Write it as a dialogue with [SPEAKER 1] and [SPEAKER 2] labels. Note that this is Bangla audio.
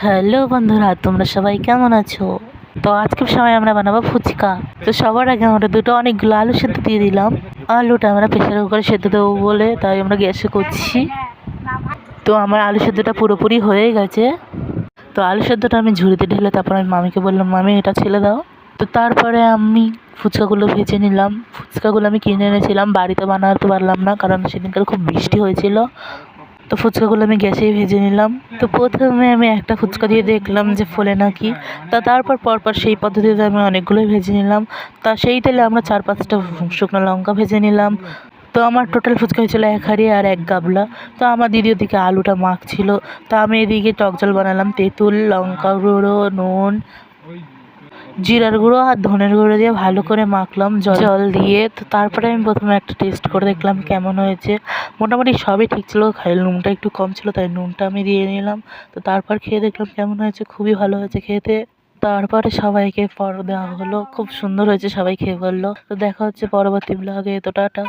[SPEAKER 1] হ্যালো বন্ধুরা, তোমরা সবাই কেমন আছো? তো আজকের সময় আমরা বানাবো ফুচকা। তো সবার আগে আমরা অনেকগুলো আলু সেদ্ধ দিয়ে দিলাম। আলুটা আমরা প্রেসার কুকারে সেদ্ধ দেবো বলে তাই আমরা গ্যাসে করছি। তো আমার আলু সেদ্ধটা পুরোপুরি হয়ে গেছে। তো আলু সেদ্ধটা আমি ঝুড়িতে ঢেলে তারপর আমি মামিকে বললাম, মামি এটা ছেলে দাও। তো তারপরে আমি ফুচকাগুলো ভেজে নিলাম। ফুচকাগুলো আমি কিনে এনেছিলাম, বাড়িতে বানাতে পারলাম না কারণ সেদিনকার খুব বৃষ্টি হয়েছিল। তো ফুচকাগুলো আমি গ্যাসেই ভেজে নিলাম। তো প্রথমে আমি একটা ফুচকা দিয়ে দেখলাম যে ফোলে নাকি। তারপর পরপর সেই পদ্ধতিতে আমি অনেকগুলোই ভেজে নিলাম। সেই তেলে আমরা 4-5টা শুকনো লঙ্কা ভেজে নিলাম। তো আমার টোটাল ফুচকা হয়েছিলো 1 হাঁড়ি আর 1 গাবলা। তো আমার দিদি ওদিকে আলুটা মাখছিল। তো আমি এদিকে টক জল বানালাম, তেঁতুল, লঙ্কা গুঁড়ো, নুন, জিরার গুঁড়ো আর ধনের গুঁড়ো দিয়ে ভালো করে মাখলাম জল দিয়ে। তো তারপরে আমি প্রথমে একটা টেস্ট করে দেখলাম কেমন হয়েছে। মোটামুটি সবই ঠিক ছিল, খালি নুনটা একটু কম ছিল তাই নুনটা আমি দিয়ে নিলাম। তো তারপর খেয়ে দেখলাম কেমন হয়েছে, খুবই ভালো হয়েছে খেতে। তারপরে সবাইকে দেওয়া হলো, খুব সুন্দর হয়েছে, সবাই খেয়ে বললো। তো দেখা হচ্ছে পরবর্তী ব্লগে। তো টাটা।